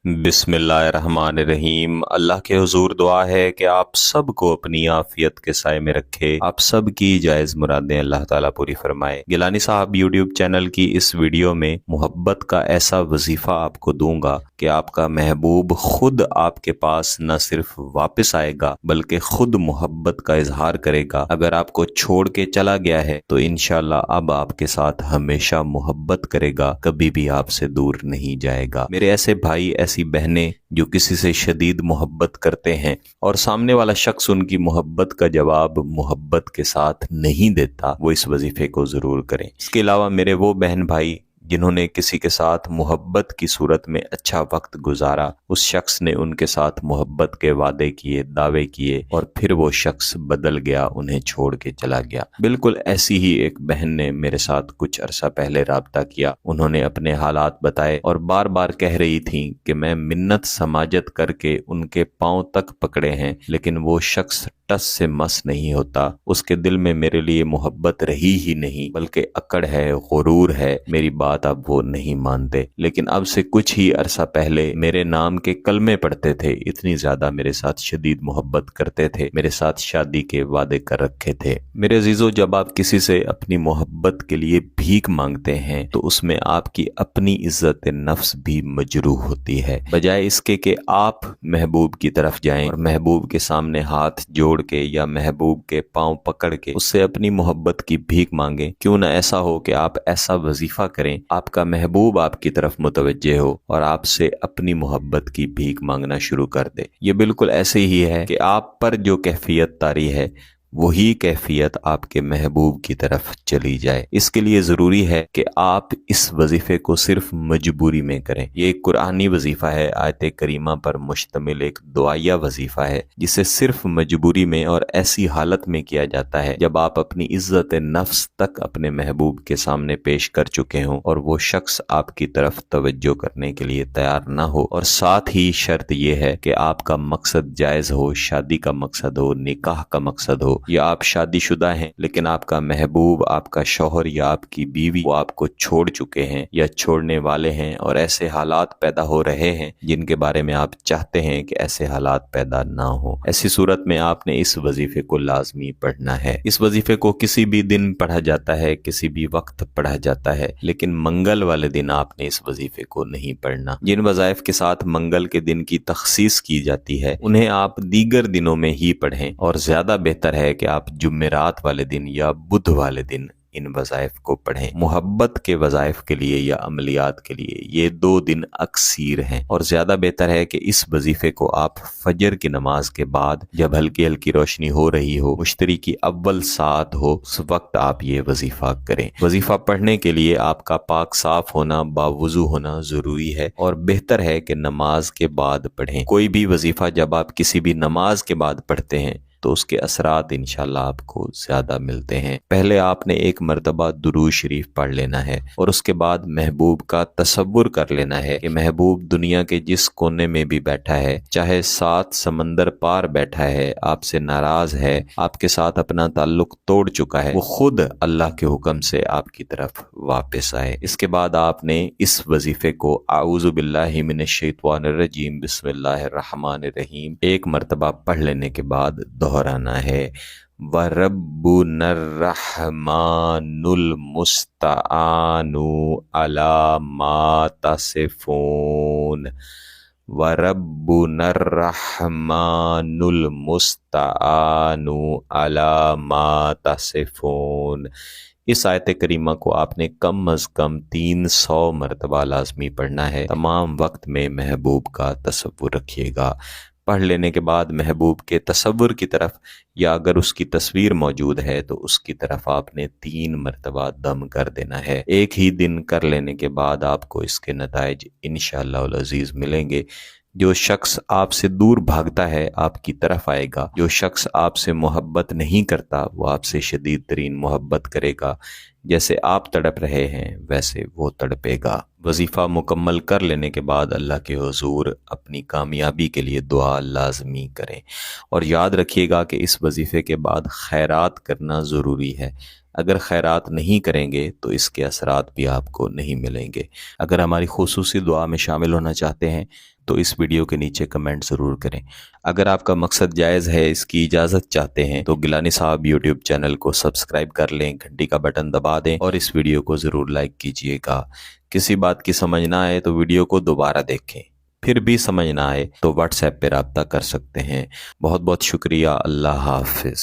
बिस्मिल्लाहिर्रहमानिर्रहीम। अल्लाह के हुजूर दुआ है कि आप सब को अपनी आफियत के साए में रखे, आप सब की जायज़ मुरादें अल्लाह ताला पूरी फरमाए। गिलानी साहब यूट्यूब चैनल की इस वीडियो में मोहब्बत का ऐसा वजीफ़ा आपको दूंगा कि आपका महबूब खुद आपके पास न सिर्फ वापस आएगा बल्कि खुद मोहब्बत का इजहार करेगा। अगर आपको छोड़ के चला गया है तो इंशाअल्लाह अब आपके साथ हमेशा मोहब्बत करेगा, कभी भी आपसे दूर नहीं जाएगा। मेरे ऐसे भाई, ऐसी बहनें जो किसी से शदीद मोहब्बत करते हैं और सामने वाला शख्स उनकी मोहब्बत का जवाब मोहब्बत के साथ नहीं देता, वो इस वजीफे को जरूर करें। इसके अलावा मेरे वो बहन भाई जिन्होंने किसी के साथ मोहब्बत की सूरत में अच्छा वक्त गुजारा, उस शख्स ने उनके साथ मोहब्बत के वादे किए, दावे किए और फिर वो शख्स बदल गया, उन्हें छोड़ के चला गया। बिल्कुल ऐसी ही एक बहन ने मेरे साथ कुछ अरसा पहले राब्ता किया। उन्होंने अपने हालात बताए और बार बार कह रही थी कि मैं मिन्नत समाजत करके उनके पांव तक पकड़े हैं, लेकिन वो शख्स टस से मस नहीं होता। उसके दिल में मेरे लिए मोहब्बत रही ही नहीं, बल्कि अकड़ है, गुरूर है। मेरी बात अब वो नहीं मानते, लेकिन अब से कुछ ही अरसा पहले मेरे नाम के कलमे पढ़ते थे। इतनी ज्यादा मेरे साथ शदीद मोहब्बत करते थे, मेरे साथ शादी के वादे कर रखे थे। मेरे अजीजों, जब आप किसी से अपनी मोहब्बत के लिए भीख मांगते हैं तो उसमें आपकी अपनी इज्जत नफ्स भी मजरूह होती है। बजाय इसके कि आप महबूब की तरफ जाएं और महबूब के सामने हाथ जोड़ के या महबूब के पांव पकड़ के उससे अपनी मोहब्बत की भीख मांगे, क्यों ना ऐसा हो कि आप ऐसा वजीफा करें, आपका महबूब आपकी तरफ मुतवज्जे हो और आपसे अपनी मोहब्बत की भीख मांगना शुरू कर दे। ये बिल्कुल ऐसे ही है कि आप पर जो कैफियत तारी है वही कैफियत आपके महबूब की तरफ चली जाए। इसके लिए ज़रूरी है कि आप इस वजीफ़े को सिर्फ मजबूरी में करें। ये एक कुरानी वजीफ़ा है, आयत करीमा पर मुश्तमिल एक दुआया वजीफ़ा है, जिसे सिर्फ मजबूरी में और ऐसी हालत में किया जाता है जब आप अपनी इज्जत नफ्स तक अपने महबूब के सामने पेश कर चुके हों और वो शख्स आपकी तरफ तवज्जो करने के लिए तैयार ना हो। और साथ ही शर्त यह है कि आपका मकसद जायज़ हो, शादी का मकसद हो, निकाह का मकसद हो, या आप शादीशुदा हैं लेकिन आपका महबूब, आपका शौहर या आपकी बीवी वो आपको छोड़ चुके हैं या छोड़ने वाले हैं और ऐसे हालात पैदा हो रहे हैं जिनके बारे में आप चाहते हैं कि ऐसे हालात पैदा ना हो। ऐसी सूरत में आपने इस वजीफे को लाजमी पढ़ना है। इस वजीफे को किसी भी दिन पढ़ा जाता है, किसी भी वक्त पढ़ा जाता है, लेकिन मंगल वाले दिन आपने इस वजीफे को नहीं पढ़ना। जिन वज़ाइफ के साथ मंगल के दिन की तखसीस की जाती है उन्हें आप दीगर दिनों में ही पढ़ें और ज्यादा बेहतर है कि आप जुमेरात वाले दिन या बुध वाले दिन इन वज़ाइफ को पढ़ें। मोहब्बत के वज़ाइफ के लिए या अमलियात के लिए ये 2 दिन अक्सीर हैं और ज्यादा बेहतर है कि इस वजीफे को आप फजर की नमाज के बाद, जब हल्की हल्की रोशनी हो रही हो, मुश्तरी की अव्वल सात हो, उस वक्त आप ये वजीफा करें। वजीफा पढ़ने के लिए आपका पाक साफ होना, बावुजू होना जरूरी है और बेहतर है कि नमाज के बाद पढ़ें। कोई भी वजीफा जब आप किसी भी नमाज के बाद पढ़ते हैं तो उसके असरात इंशाल्लाह आपको ज्यादा मिलते हैं। पहले आपने एक मर्तबा दुरूद शरीफ पढ़ लेना है और उसके बाद महबूब का तसव्वुर कर लेना है कि महबूब दुनिया के जिस कोने में भी बैठा है, चाहे 7 समंदर पार बैठा है, आपसे नाराज है, आपके साथ अपना ताल्लुक तोड़ चुका है, वो खुद अल्लाह के हुक्म से आपकी तरफ वापस आए। इसके बाद आपने इस वजीफे को आऊज़ु बिल्लाहि मिनश शैतानिर रजीम बिस्मिल्लाहिर्रहमानिर्रहीम एक मर्तबा पढ़ लेने के बाद दोहराना है। व रब्बुनर रहमानुल मुस्तआनु अला मा तसिफून, व रब्बुनर रहमानुल मुस्तआनु अला मा तसिफून। इस आयत करीमा को आपने कम अज कम 300 मरतबा लाजमी पढ़ना है। तमाम वक्त में महबूब का तसव्वुर रखिएगा। पढ़ लेने के बाद महबूब के तसव्वुर की तरफ या अगर उसकी तस्वीर मौजूद है तो उसकी तरफ आपने 3 मरतबा दम कर देना है। एक ही दिन कर लेने के बाद आपको इसके नताइज इंशाअल्लाह अज़ीज़ मिलेंगे। जो शख्स आपसे दूर भागता है आपकी तरफ आएगा, जो शख्स आपसे मोहब्बत नहीं करता वो आपसे शदीद तरीन मोहब्बत करेगा। जैसे आप तड़प रहे हैं वैसे वो तड़पेगा। वजीफ़ा मुकम्मल कर लेने के बाद अल्लाह के हुजूर अपनी कामयाबी के लिए दुआ लाजमी करें और याद रखिएगा कि इस वजीफ़े के बाद खैरात करना ज़रूरी है। اگر خیرات نہیں کریں گے تو اس کے اثرات بھی آپ کو نہیں ملیں گے۔ اگر ہماری خصوصی دعا میں شامل ہونا چاہتے ہیں تو اس ویڈیو کے نیچے کمنٹ ضرور کریں۔ اگر آپ کا مقصد جائز ہے، اس کی اجازت چاہتے ہیں تو گیلانی صاحب یوٹیوب چینل کو سبسکرائب کر لیں، گھنٹی کا بٹن دبا دیں اور اس ویڈیو کو ضرور لائک کیجئے گا۔ کسی بات کی سمجھ نہ آئے تو ویڈیو کو دوبارہ دیکھیں، پھر بھی سمجھ نہ آئے تو واٹس ایپ پہ رابطہ کر سکتے ہیں۔ بہت بہت شکریہ۔ اللہ حافظ۔